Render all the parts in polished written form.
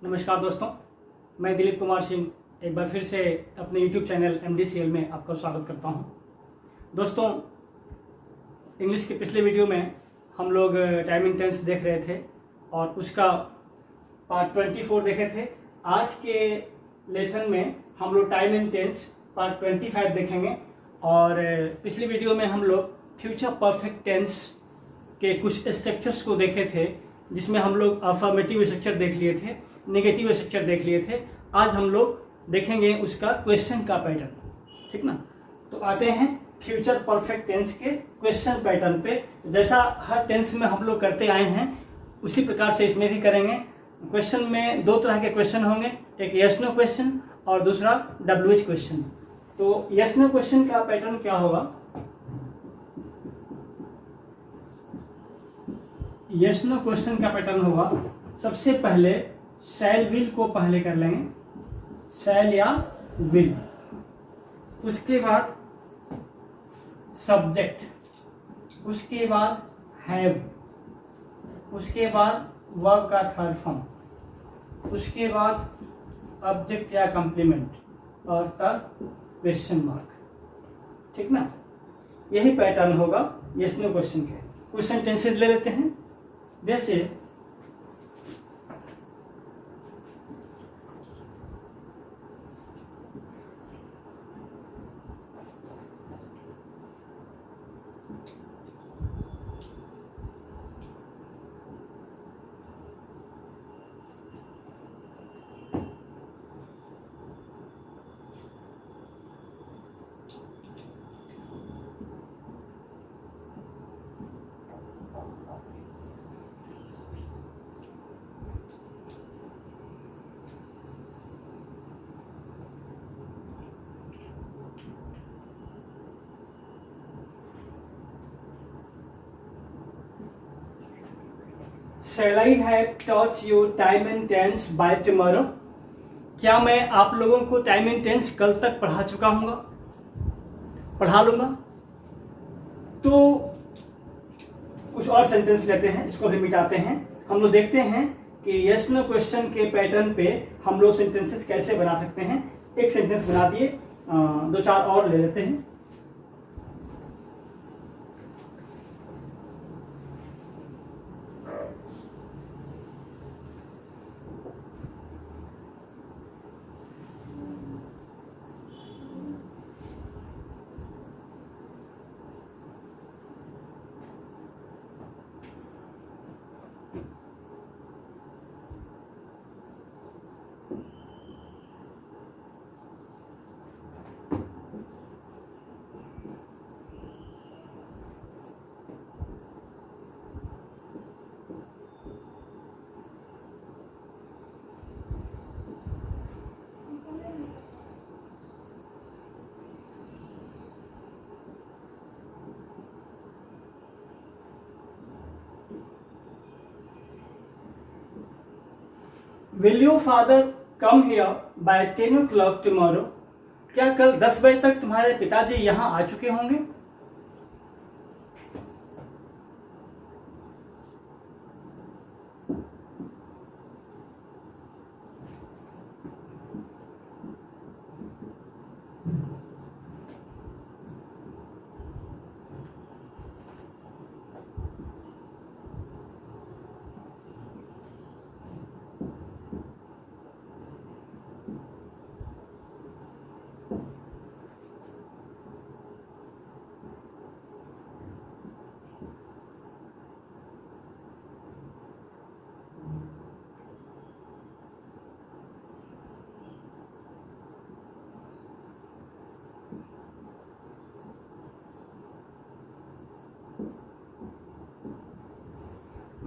नमस्कार दोस्तों, मैं दिलीप कुमार सिंह एक बार फिर से अपने YouTube चैनल MDCL में आपका स्वागत करता हूं। दोस्तों, इंग्लिश के पिछले वीडियो में हम लोग टाइम एंड टेंस देख रहे थे और उसका पार्ट 24 देखे थे। आज के लेसन में हम लोग टाइम एंड टेंस पार्ट 25 देखेंगे और पिछली वीडियो में हम लोग फ्यूचर परफेक्ट टेंस के कुछ स्ट्रक्चर्स को देखे थे, जिसमें हम लोग अफर्मेटिव स्ट्रक्चर देख लिए थे, नेगेटिव स्ट्रक्चर देख लिए थे। आज हम लोग देखेंगे उसका क्वेश्चन का पैटर्न, ठीक ना। तो आते हैं फ्यूचर परफेक्ट टेंस के क्वेश्चन पैटर्न पे। जैसा हर टेंस में हम लोग करते आए हैं उसी प्रकार से इसमें भी करेंगे। क्वेश्चन में दो तरह के क्वेश्चन होंगे, एक यस नो क्वेश्चन और दूसरा WH क्वेश्चन। तो यस नो क्वेश्चन का पैटर्न क्या होगा? यस नो क्वेश्चन का पैटर्न होगा, सबसे पहले शैल विल को पहले कर लेंगे, शैल या विल, उसके बाद सब्जेक्ट, उसके बाद हैव, उसके बाद वर्ब का थर्ड फॉर्म, उसके बाद ऑब्जेक्ट या कॉम्प्लीमेंट और तब क्वेश्चन मार्क, ठीक ना। यही पैटर्न होगा यस नो क्वेश्चन के। क्वेश्चन टेंसेस ले लेते हैं। जैसे Shall I have taught you time and tense by tomorrow? क्या मैं आप लोगों को टाइम एंड टेंस कल तक पढ़ा लूंगा? तो कुछ और सेंटेंस लेते हैं, इसको भी मिटाते हैं। हम लोग देखते हैं कि यस नो क्वेश्चन के पैटर्न पे हम लोग सेंटेंसेस कैसे बना सकते हैं। एक सेंटेंस बना दिए, दो चार और ले लेते हैं। Will your father come here by 10 o'clock tomorrow? क्या कल 10 बजे तक तुम्हारे पिताजी यहाँ आ चुके होंगे?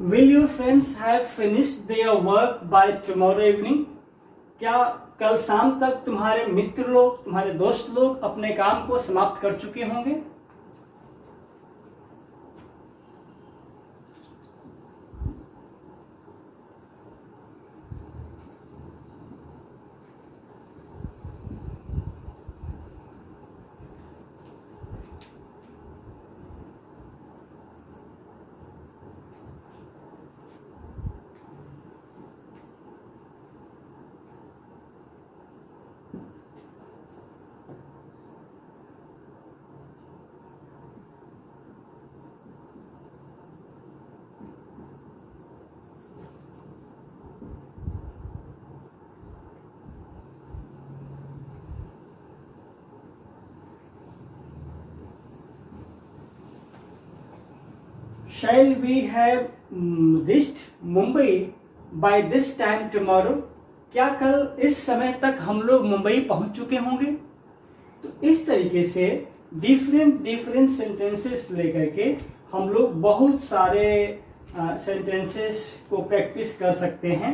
Will your friends have finished their work by tomorrow evening? क्या कल शाम तक तुम्हारे मित्र लोग, तुम्हारे दोस्त लोग अपने काम को समाप्त कर चुके होंगे? Shall we have reached Mumbai by this time tomorrow, क्या कल इस समय तक हम लोग मुंबई पहुंच चुके होंगे। तो इस तरीके से डिफरेंट सेंटेंसेस लेकर के हम लोग बहुत सारे सेंटेंसेस को प्रैक्टिस कर सकते हैं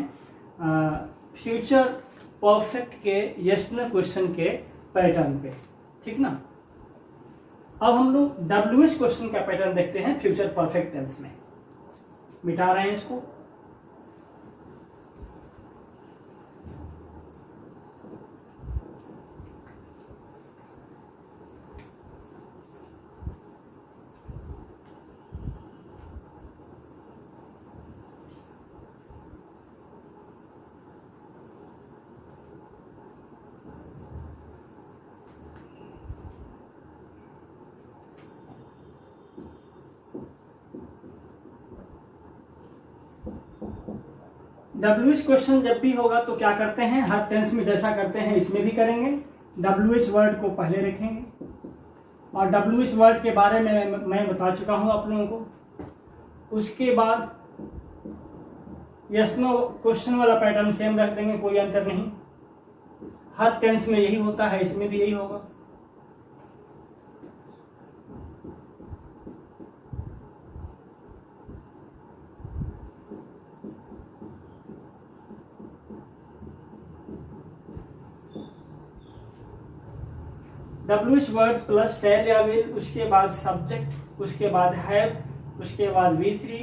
फ्यूचर परफेक्ट के यस नो क्वेश्चन के पैटर्न पे, ठीक ना। अब हम लोग WH क्वेश्चन का पैटर्न देखते हैं फ्यूचर परफेक्ट टेंस में। मिटा रहे हैं इसको। WH क्वेश्चन जब भी होगा तो क्या करते हैं, हर टेंस में जैसा करते हैं इसमें भी करेंगे। WH वर्ड को पहले रखेंगे और WH वर्ड के बारे में मैं बता चुका हूं आप लोगों को। उसके बाद यस नो क्वेश्चन वाला पैटर्न सेम रख देंगे, कोई अंतर नहीं। हर टेंस में यही होता है, इसमें भी यही होगा। WH वर्ड प्लस शैल या विल, उसके बाद सब्जेक्ट, उसके बाद हैव, उसके बाद V3,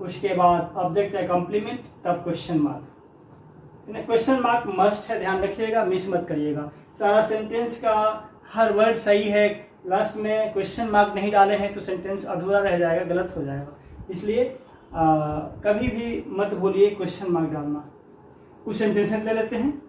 उसके बाद ऑब्जेक्ट या कॉम्प्लीमेंट, तब question mark. Question mark must है, ध्यान रखिएगा, मिस मत करिएगा। सारा सेंटेंस का हर वर्ड सही है, लास्ट में क्वेश्चन मार्क नहीं डाले हैं तो सेंटेंस अधूरा रह जाएगा, गलत हो जाएगा। इसलिए कभी भी मत भूलिए क्वेश्चन मार्क डालना। कुछ सेंटेंस ले लेते हैं।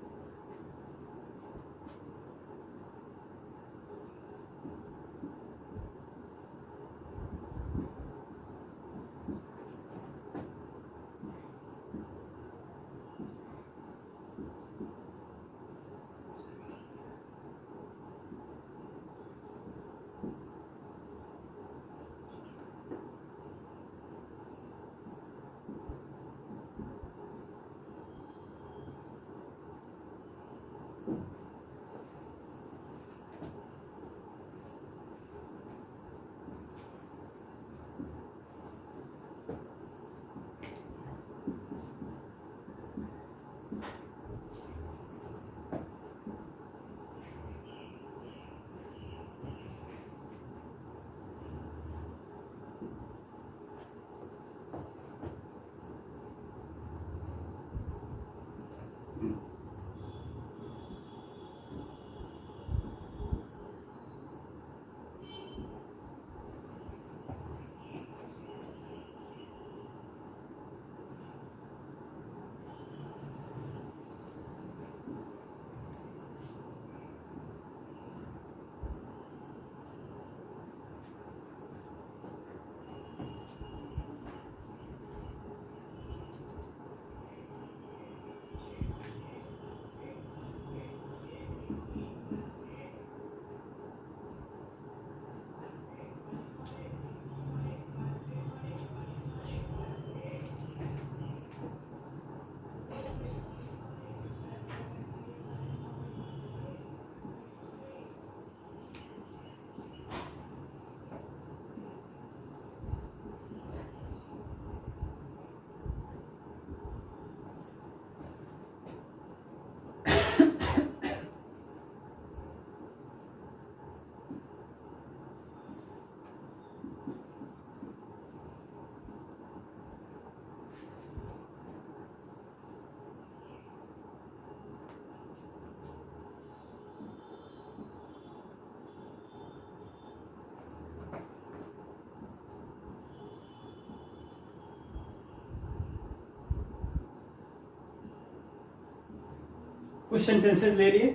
कुछ सेंटेंसेस ले लिए,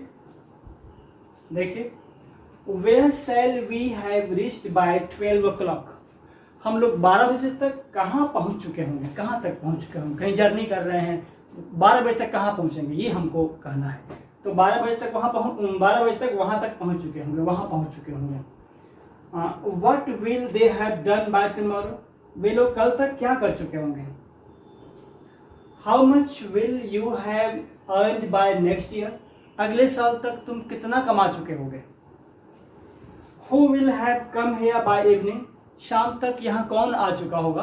देखिए। Where shall we have reached by 12 o'clock, हम लोग 12 बजे तक कहाँ पहुंच चुके होंगे, कहाँ तक पहुंच चुके होंगे। कहीं जर्नी कर रहे हैं, 12 बजे तक कहाँ पहुंचेंगे, ये हमको कहना है। तो 12 बजे तक 12 बजे तक वहां तक पहुंच चुके होंगे, वहां पहुंच चुके होंगे। What will they have done by tomorrow, वे लोग कल तक क्या कर चुके होंगे। How much will you have earned by next year, अगले साल तक तुम कितना कमा चुके होगे। Who will have come here by evening, शाम तक यहाँ कौन आ चुका होगा।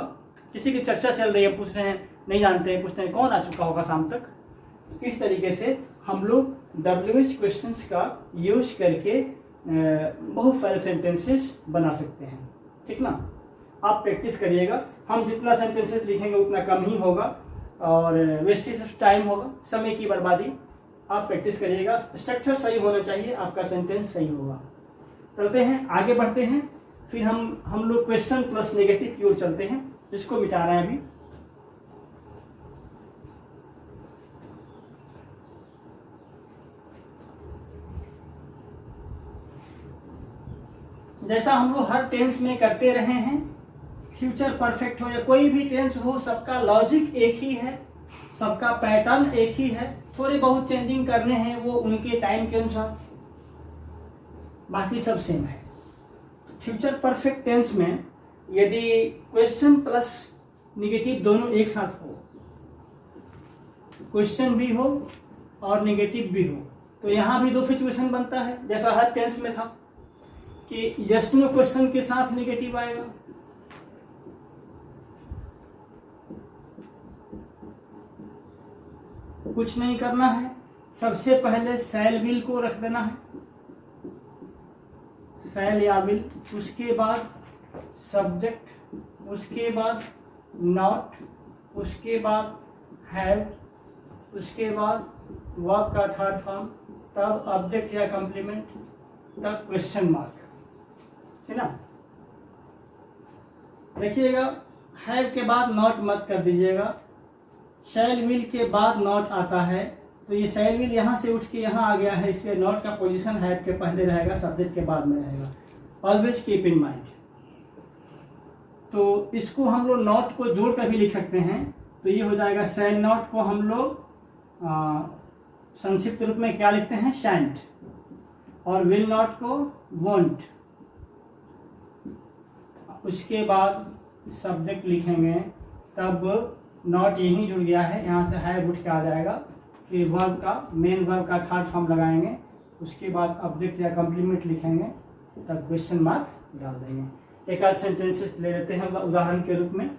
किसी की चर्चा चल रही है, पूछ रहे हैं, नहीं जानते हैं, पूछते हैं कौन आ चुका होगा शाम तक। इस तरीके से हम लोग WH क्वेश्चंस का यूज करके बहुत सारे सेंटेंसेस बना सकते हैं, ठीक ना। आप प्रैक्टिस करिएगा, हम जितना सेंटेंसेस लिखेंगे उतना कम ही होगा और वेस्टेज ऑफ टाइम होगा, समय की बर्बादी। आप प्रैक्टिस करिएगा, स्ट्रक्चर सही होना चाहिए, आपका सेंटेंस सही होगा। चलते हैं आगे बढ़ते हैं, फिर हम लोग क्वेश्चन प्लस नेगेटिव की ओर चलते हैं, जिसको मिटा रहे हैं अभी। जैसा हम लोग हर टेंस में करते रहे हैं, फ्यूचर परफेक्ट हो या कोई भी टेंस हो, सबका लॉजिक एक ही है, सबका पैटर्न एक ही है। थोड़े बहुत चेंजिंग करने हैं वो उनके टाइम के अनुसार, बाकी सब सेम है। फ्यूचर परफेक्ट टेंस में यदि क्वेश्चन प्लस निगेटिव दोनों एक साथ हो, क्वेश्चन भी हो और निगेटिव भी हो, तो यहां भी दो सिचुएशन बनता है, जैसा हर टेंस में था कि यस नो क्वेश्चन के साथ निगेटिव आएगा। कुछ नहीं करना है, सबसे पहले शैल विल को रख देना है, शैल या विल, उसके बाद सब्जेक्ट, उसके बाद नॉट, उसके बाद हैव, उसके बाद वर्ब का थर्ड फॉर्म, तब ऑब्जेक्ट या कॉम्प्लीमेंट, तब क्वेश्चन मार्क, है ना। देखिएगा, हैव के बाद नॉट मत कर दीजिएगा, शैल विल के बाद नॉट आता है, तो ये शैल विल यहाँ से उठ के यहाँ आ गया है, इसलिए नॉट का पोजीशन हैव के पहले रहेगा, सब्जेक्ट के बाद में रहेगा। Always keep in mind. तो इसको हम लोग नॉट को जोड़ कर भी लिख सकते हैं, तो ये हो जाएगा शैल नॉट को हम लोग संक्षिप्त रूप में क्या लिखते हैं, शैंट, और विल नॉट को वॉन्ट। उसके बाद सब्जेक्ट लिखेंगे, तब नॉट यहीं जुड़ गया है, यहाँ से हैव उठ के आ जाएगा, फिर वर्ब का मेन वर्ब का थर्ड फॉर्म लगाएंगे, उसके बाद ऑब्जेक्ट या कॉम्प्लीमेंट लिखेंगे, तब क्वेश्चन मार्क डाल देंगे। एक आध सेंटेंसेस ले लेते हैं उदाहरण के रूप में।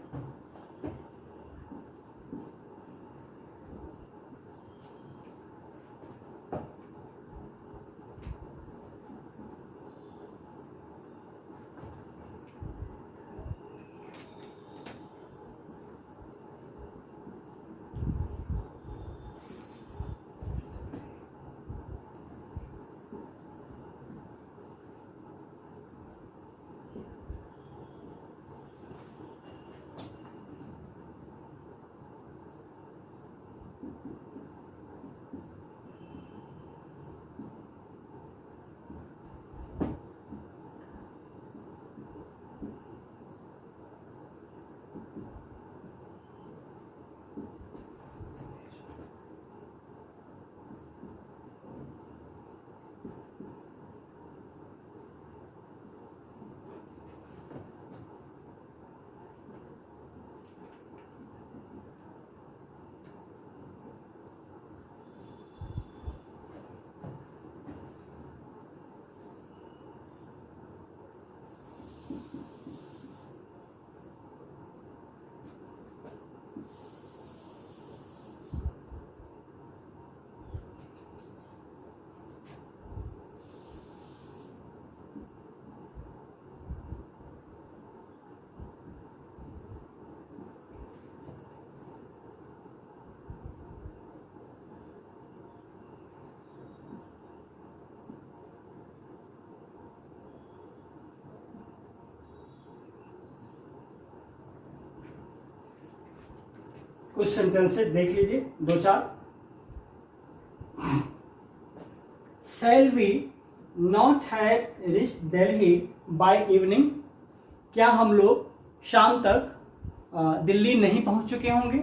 कुछ सेंटेंसेस देख लीजिए, दो चार। Shall we not have reached Delhi by evening, क्या हम लोग शाम तक दिल्ली नहीं पहुंच चुके होंगे।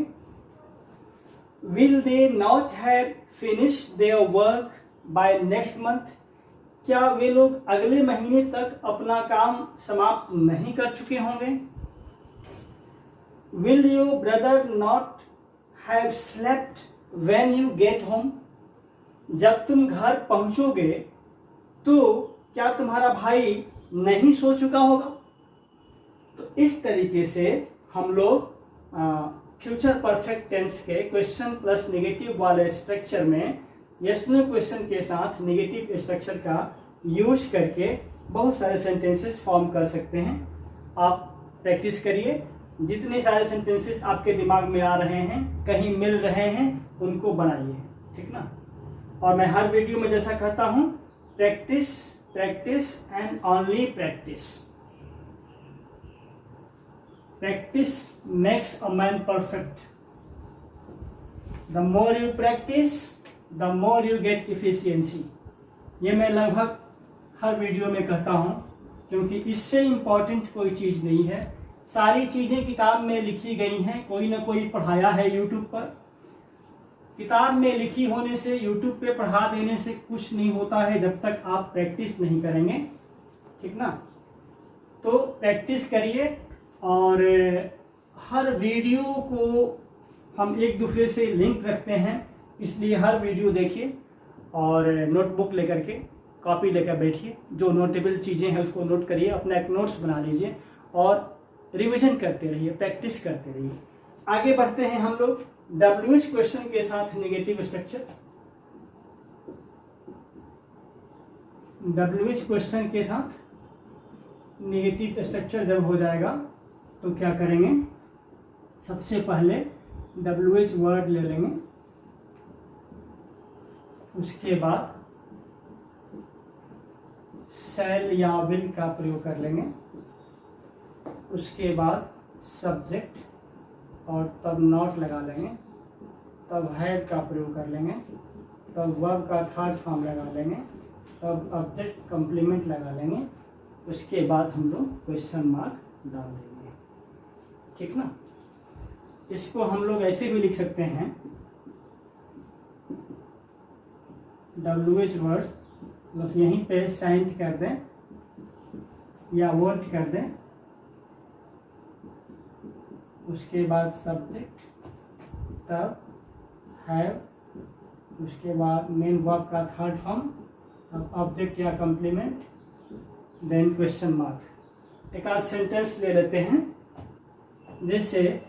Will they not have finished their work by next month, क्या वे लोग अगले महीने तक अपना काम समाप्त नहीं कर चुके होंगे। Will your brother not have slept when you get home? जब तुम घर पहुंचोगे तो क्या तुम्हारा भाई नहीं सो चुका होगा? तो इस तरीके से हम लोग फ्यूचर परफेक्ट टेंस के क्वेश्चन प्लस नेगेटिव वाले स्ट्रक्चर में यस नो क्वेश्चन के साथ नेगेटिव स्ट्रक्चर का यूज करके बहुत सारे सेंटेंसेस फॉर्म कर सकते हैं। आप प्रैक्टिस करिए, जितने सारे सेंटेंसेस आपके दिमाग में आ रहे हैं, कहीं मिल रहे हैं, उनको बनाइए, ठीक ना। और मैं हर वीडियो में जैसा कहता हूं, practice practice and only practice. Practice makes a man perfect. The more you practice the more you get efficiency. ये मैं लगभग हर वीडियो में कहता हूं, क्योंकि इससे इंपॉर्टेंट कोई चीज नहीं है। सारी चीजें किताब में लिखी गई हैं, कोई ना कोई पढ़ाया है यूट्यूब पर। किताब में लिखी होने से, यूट्यूब पे पढ़ा देने से कुछ नहीं होता है जब तक आप प्रैक्टिस नहीं करेंगे, ठीक ना। तो प्रैक्टिस करिए, और हर वीडियो को हम एक दूसरे से लिंक रखते हैं, इसलिए हर वीडियो देखिए और नोटबुक लेकर के, कॉपी लेकर बैठिए, जो नोटेबल चीज़ें हैं उसको नोट करिए, अपना एक नोट्स बना लीजिए और रिवीजन करते रहिए, प्रैक्टिस करते रहिए। आगे बढ़ते हैं हम लोग WH क्वेश्चन के साथ नेगेटिव स्ट्रक्चर। WH क्वेश्चन के साथ नेगेटिव स्ट्रक्चर जब हो जाएगा तो क्या करेंगे, सबसे पहले WH वर्ड ले लेंगे, उसके बाद शैल या विल का प्रयोग कर लेंगे, उसके बाद सब्जेक्ट और तब नॉट लगा लेंगे, तब हैव का प्रयोग कर लेंगे, तब वर्ब का थर्ड फॉर्म लगा लेंगे, तब ऑब्जेक्ट कॉम्प्लीमेंट लगा लेंगे, उसके बाद हम लोग क्वेश्चन मार्क डाल देंगे, ठीक ना। इसको हम लोग ऐसे भी लिख सकते हैं, WH वर्ड बस यहीं पे सेंट कर दें या वोंट कर दें, उसके बाद सब्जेक्ट, तब हैव, उसके बाद मेन वर्ब का थर्ड फॉर्म, तब ऑब्जेक्ट या कॉम्प्लीमेंट, देन क्वेश्चन मार्क। एक आध सेंटेंस ले लेते हैं, जैसे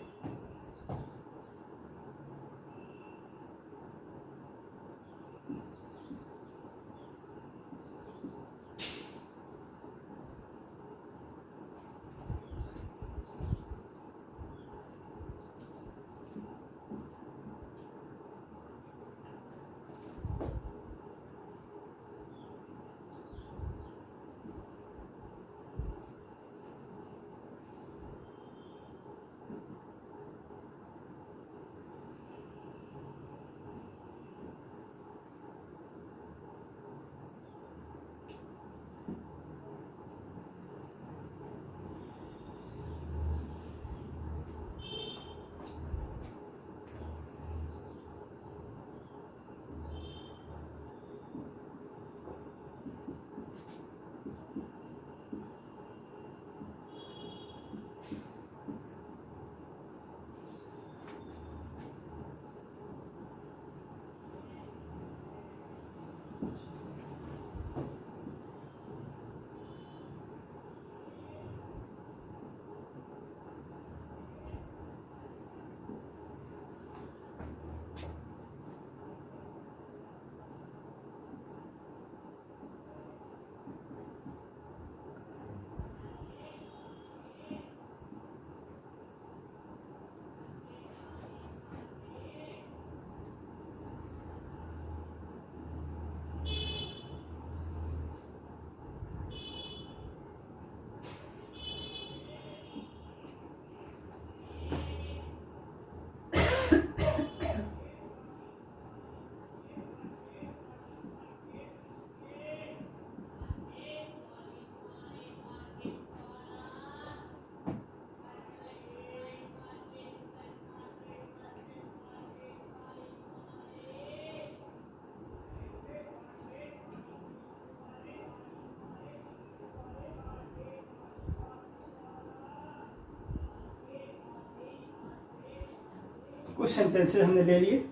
कुछ सेंटेंसेस हमने ले लिए।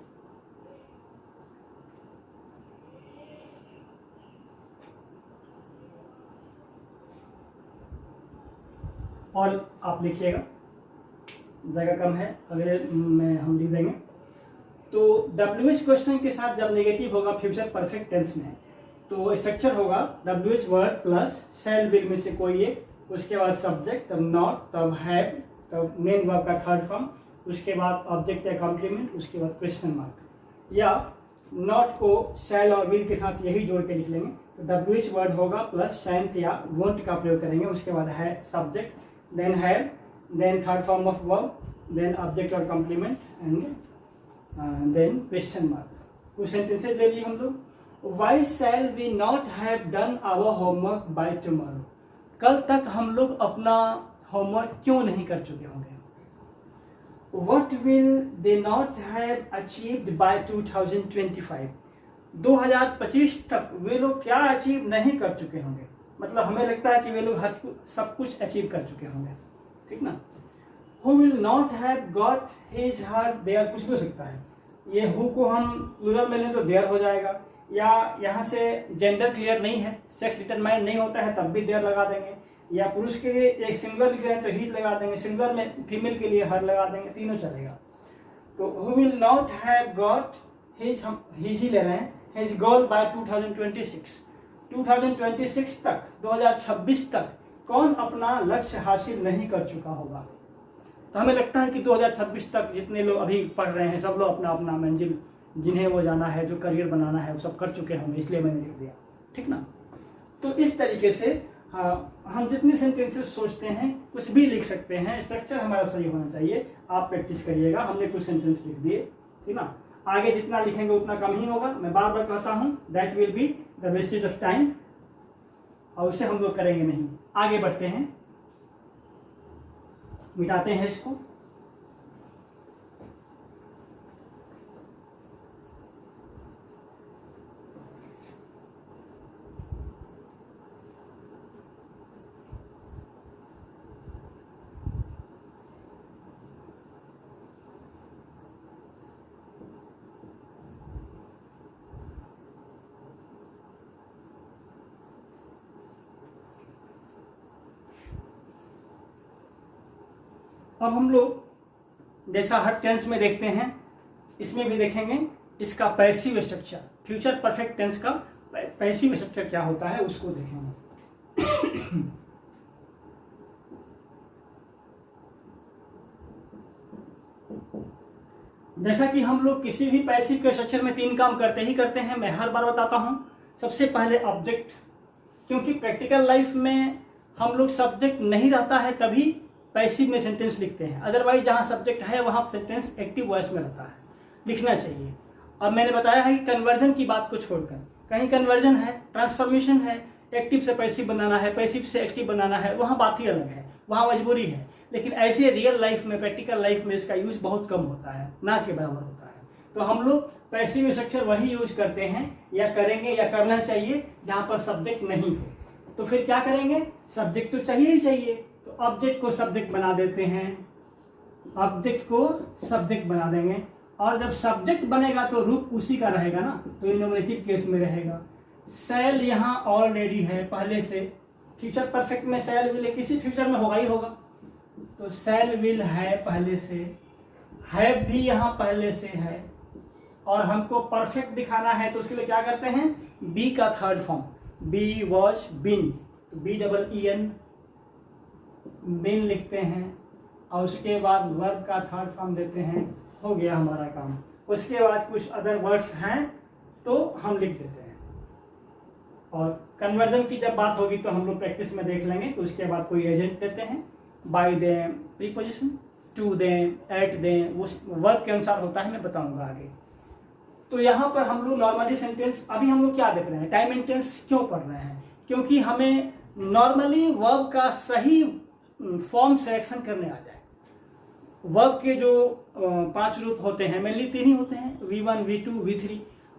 और आप लिखिएगा, जगह कम है, अगले में हम लिख देंगे। तो WH क्वेश्चन के साथ जब नेगेटिव होगा फ्यूचर परफेक्ट टेंस में, तो स्ट्रक्चर होगा WH word plus shell will में से कोई एक, उसके बाद सब्जेक्ट, तब नॉट, तब हैव, तब मेन वर्ब का थर्ड फॉर्म, उसके बाद ऑब्जेक्ट या कॉम्प्लीमेंट, उसके बाद क्वेश्चन मार्क। या नॉट को शैल और विल के साथ यही जोड़ के लिख लेंगे। तो WH वर्ड होगा प्लस शैंट या वोंट का प्रयोग करेंगे, उसके बाद है subject, then have, then third form of verb, then object और complement and then question mark. कुछ सेंटेंसेस ले लिए हम लोग। Why shall we not have done our homework by tomorrow. कल तक हम लोग अपना होमवर्क क्यों नहीं कर चुके होंगे। What will they not have achieved by 2025। 2025 तक वे लोग क्या अचीव नहीं कर चुके होंगे। मतलब हमें लगता है कि वे लोग सब कुछ अचीव कर चुके होंगे, ठीक ना। Who will not have got his her their, कुछ भी हो सकता है। ये who को हम प्लूरल में लें तो देयर हो जाएगा, या यहाँ से जेंडर क्लियर नहीं है, सेक्स डिटरमाइंड नहीं होता है, तब भी देयर लगा देंगे। या पुरुष के लिए एक सिंगुलर लिख रहे हैं तो ही लगा देंगे, सिंगुलर में फीमेल के लिए हर लगा देंगे, तीनों चलेगा। तो who will not have got his, हम ही ले रहे हैं, his goal by 2026। 2026 तक, 2026 तक कौन अपना लक्ष्य हासिल नहीं कर चुका होगा। तो हमें लगता है कि 2026 तक जितने लोग अभी पढ़ रहे हैं सब लोग अपना अपना मंजिल, जिन्हें वो जाना है, जो करियर बनाना है, वो सब कर चुके होंगे, इसलिए मैंने लिख दिया, ठीक ना। तो इस तरीके से हम जितने सेंटेंसेस सोचते हैं कुछ भी लिख सकते हैं, स्ट्रक्चर हमारा सही होना चाहिए। आप प्रैक्टिस करिएगा। हमने कुछ सेंटेंस लिख दिए, ठीक ना। आगे जितना लिखेंगे उतना कम ही होगा। मैं बार बार कहता हूँ that will be the wastage of time, और उसे हम लोग करेंगे नहीं। आगे बढ़ते हैं, मिटाते हैं इसको। अब हम लोग जैसा हर टेंस में देखते हैं, इसमें भी देखेंगे इसका passive structure, future perfect tense का पैसिव स्ट्रक्चर क्या होता है उसको देखेंगे। जैसा कि हम लोग किसी भी पैसिव के स्ट्रक्चर में 3 काम करते ही करते हैं, मैं हर बार बताता हूं। सबसे पहले ऑब्जेक्ट, क्योंकि प्रैक्टिकल लाइफ में हम लोग सब्जेक्ट नहीं रहता है तभी पैसिव में सेंटेंस लिखते हैं, अदरवाइज जहां सब्जेक्ट है वहां सेंटेंस एक्टिव वॉइस में रहता है, लिखना चाहिए। अब मैंने बताया है कि कन्वर्जन की बात को छोड़कर, कहीं कन्वर्जन है, ट्रांसफॉर्मेशन है, एक्टिव से पैसिव बनाना है, पैसिव से एक्टिव बनाना है, वहां बात ही अलग है, वहां मजबूरी है। लेकिन ऐसे रियल लाइफ में, प्रैक्टिकल लाइफ में इसका यूज बहुत कम होता है, ना के बराबर होता है। तो हम लोग पैसिव स्ट्रक्चर वही यूज करते हैं या करेंगे या करना चाहिए जहां पर सब्जेक्ट नहीं हो। तो फिर क्या करेंगे, सब्जेक्ट तो चाहिए ही चाहिए, तो ऑब्जेक्ट को सब्जेक्ट बना देते हैं, ऑब्जेक्ट को सब्जेक्ट बना देंगे। और जब सब्जेक्ट बनेगा तो रूप उसी का रहेगा ना, तो इनोमिनेटिव केस में रहेगा। शैल यहाँ ऑलरेडी है पहले से, फ्यूचर परफेक्ट में शैल विल किसी फ्यूचर में होगा ही होगा, तो शैल विल है पहले से, हैव भी यहाँ पहले से है। और हमको परफेक्ट दिखाना है तो उसके लिए क्या करते हैं, बी का third form, be was been, BEEN been लिखते हैं, और उसके बाद वर्ब का थर्ड फॉर्म देते हैं, हो गया हमारा काम। उसके बाद कुछ अदर वर्ड्स हैं तो हम लिख देते हैं। और कन्वर्जन की जब बात होगी तो हम लोग प्रैक्टिस में देख लेंगे। तो उसके बाद कोई एजेंट देते हैं, by them preposition, to them, at them, उस वर्ब के अनुसार होता है, मैं बताऊंगा आगे। तो यहाँ पर हम लोग नॉर्मली सेंटेंस, अभी हम लोग क्या देख रहे हैं, टाइम एंड टेंस क्यों पढ़ रहे हैं, क्योंकि हमें नॉर्मली वर्ब का सही फॉर्म सिलेक्शन करने आ जाए। वर्ब के जो 5 रूप होते हैं, मेनली 3 ही होते हैं, V1, V2, V3,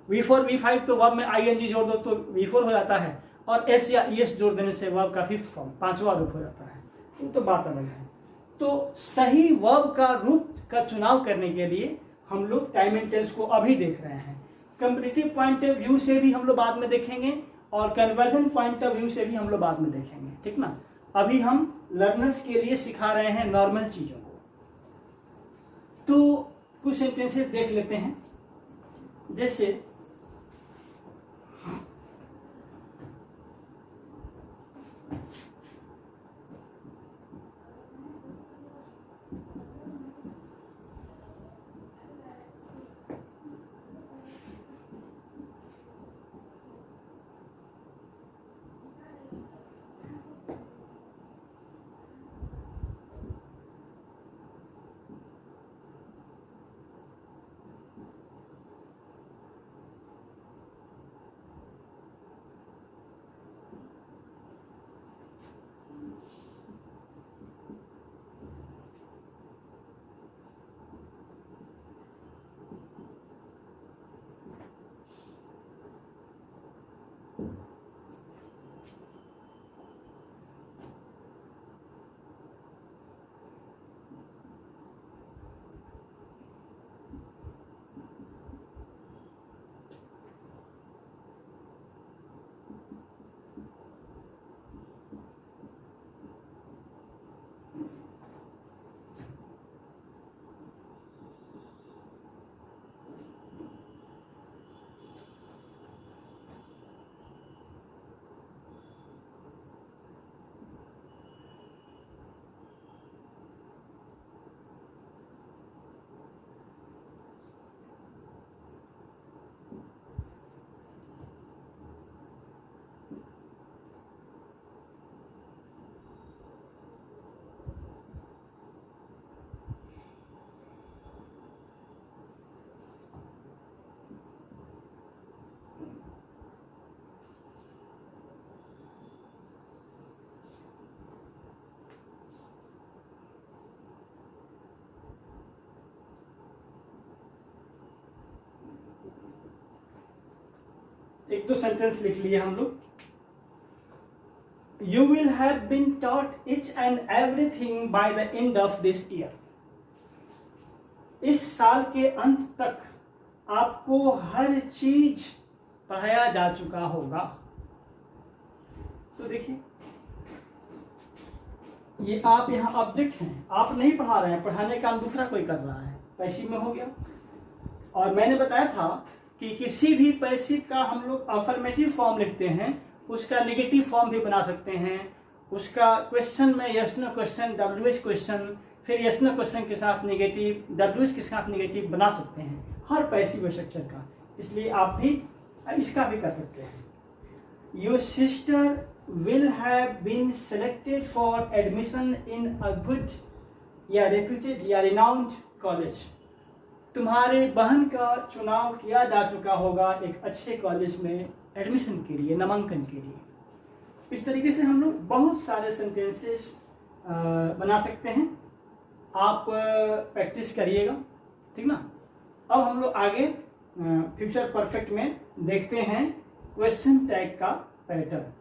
V4, V5। तो वर्ब में ING जोड़ दो तो V4 हो जाता है, और S या ES जोड़ देने से वर्ब का 5th फॉर्म, 5वां रूप हो जाता है। तो बात अलग है। तो सही वर्ब का रूप का चुनाव करने के लिए हम लोग टाइम एंड टेंस को अभी देख रहे हैं। कंपैरेटिव पॉइंट ऑफ व्यू से भी हम लोग बाद में देखेंगे और कन्वर्जन पॉइंट ऑफ व्यू से भी हम लोग बाद में देखेंगे, ठीक ना। अभी हम लर्नर्स के लिए सिखा रहे हैं नॉर्मल चीजों को। तो कुछ सेंटेंसेस देख लेते हैं, जैसे एक दो सेंटेंस लिख लिए हम लोग। You will have been taught each and everything by the end of this year. इस साल के अंत तक आपको हर चीज पढ़ाया जा चुका होगा। तो देखिए, ये आप यहाँ ऑब्जेक्ट हैं, आप नहीं पढ़ा रहे हैं, पढ़ाने का काम दूसरा कोई कर रहा है, पैसिव में हो गया। और मैंने बताया था कि किसी भी पैसिव का हम लोग अफर्मेटिव फॉर्म लिखते हैं, उसका नेगेटिव फॉर्म भी बना सकते हैं। उसका क्वेश्चन में yes no question, WH question, फिर यस नो क्वेश्चन के साथ नेगेटिव, डब्ल्यूएच के साथ नेगेटिव बना सकते हैं हर पैसिव स्ट्रक्चर का। इसलिए आप भी इसका भी कर सकते हैं। Your sister will have been selected for admission in a good या reputed या renowned college। तुम्हारे बहन का चुनाव किया जा चुका होगा एक अच्छे कॉलेज में एडमिशन के लिए, नामांकन के लिए। इस तरीके से हम लोग बहुत सारे सेंटेंसेस बना सकते हैं। आप प्रैक्टिस करिएगा, ठीक ना। अब हम लोग आगे फ्यूचर परफेक्ट में देखते हैं क्वेश्चन टैग का पैटर्न।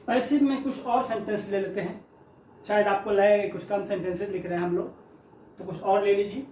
पैसिव में कुछ और सेंटेंस ले लेते हैं, शायद आपको लगे कुछ कम सेंटेंसेस लिख रहे हैं हम लोग, तो कुछ और ले लीजिए।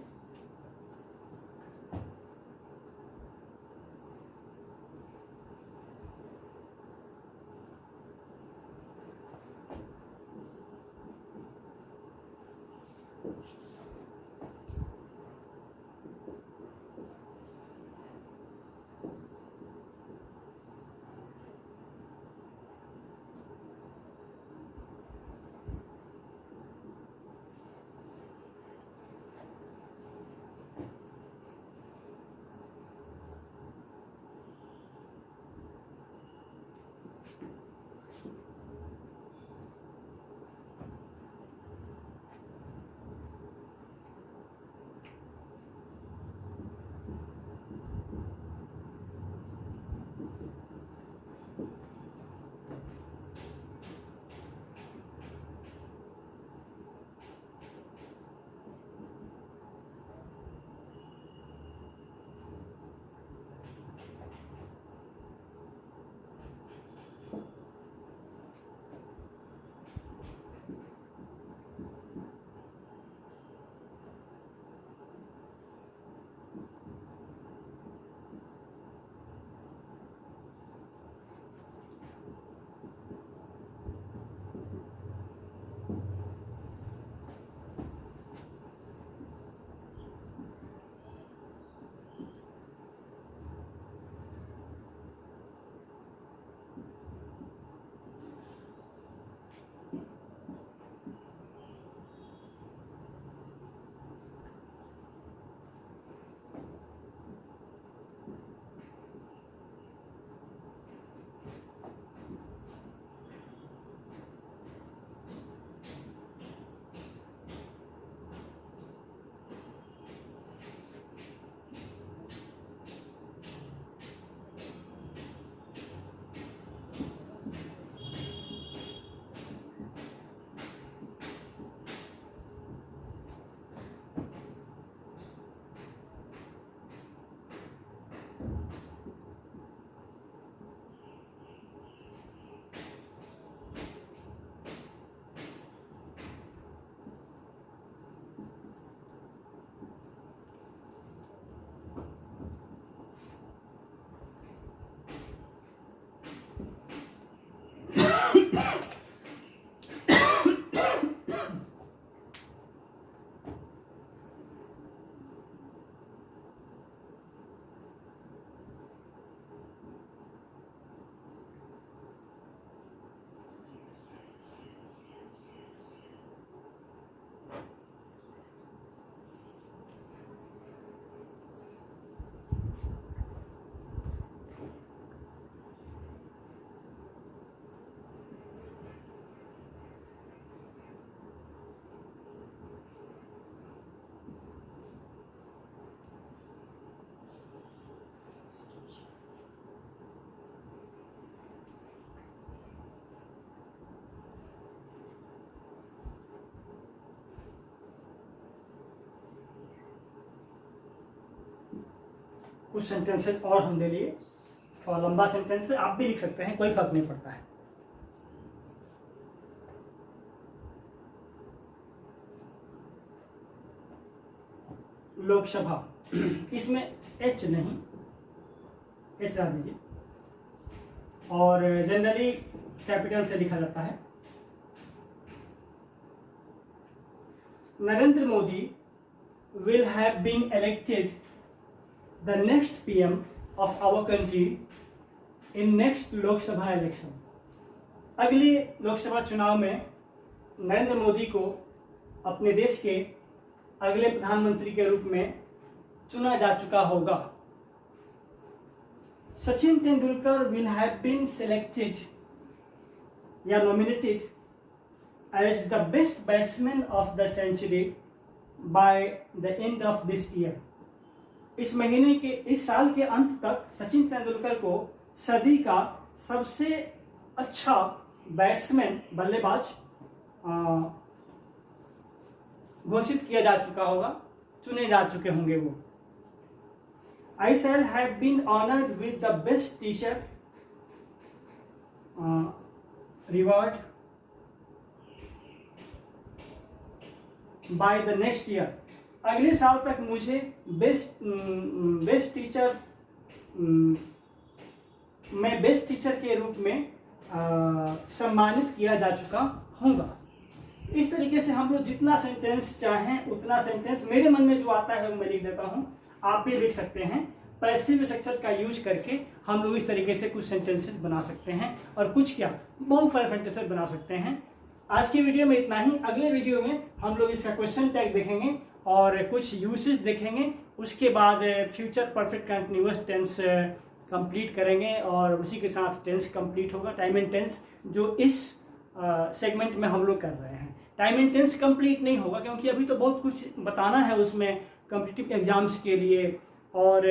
कुछ सेंटेंसेस और हम दे लिए। थोड़ा लंबा सेंटेंस है, आप भी लिख सकते हैं, कोई फर्क नहीं पड़ता है। लोकसभा, इसमें एच नहीं, एच डाल दीजिए, और जनरली कैपिटल से लिखा जाता है। Narendra Modi will have been elected the next PM of our country in next Lok Sabha election। अगले लोकसभा चुनाव में नरेंद्र मोदी को अपने देश के अगले प्रधानमंत्री के रूप में चुना जा चुका होगा। Sachin Tendulkar will have been selected या nominated as the best batsman of the century by the end of this year। इस महीने के, इस साल के अंत तक सचिन तेंदुलकर को सदी का सबसे अच्छा बैट्समैन, बल्लेबाज घोषित किया जा चुका होगा, चुने जा चुके होंगे वो। I shall have been honored with the best teacher reward by the next year। अगले साल तक मुझे बेस्ट टीचर, मैं बेस्ट टीचर के रूप में सम्मानित किया जा चुका होगा। इस तरीके से हम लोग जितना सेंटेंस चाहें उतना सेंटेंस, मेरे मन में जो आता है वो मैं लिख देता हूँ, आप भी लिख सकते हैं। पैसिव स्ट्रक्चर का यूज करके हम लोग इस तरीके से कुछ सेंटेंसेस बना सकते हैं, और कुछ क्या, बहुत सारे सेंटेंसेस बना सकते हैं। आज की वीडियो में इतना ही। अगले वीडियो में हम लोग इसका क्वेश्चन टैग देखेंगे और कुछ यूसेज देखेंगे। उसके बाद future perfect continuous tense complete करेंगे, और उसी के साथ टेंस कंप्लीट होगा, टाइम एंड टेंस, जो इस सेगमेंट में हम लोग कर रहे हैं। टाइम एंड टेंस कंप्लीट नहीं होगा क्योंकि अभी तो बहुत कुछ बताना है उसमें कॉम्पिटिटिव एग्जाम्स के लिए, और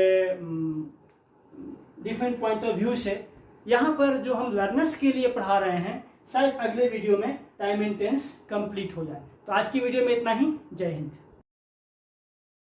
डिफरेंट पॉइंट ऑफ व्यू से। यहाँ पर जो हम लर्नर्स के लिए पढ़ा रहे हैं, शायद अगले वीडियो में टाइम एंड टेंस कंप्लीट हो जाए। तो आज की वीडियो में इतना ही। जय हिंद।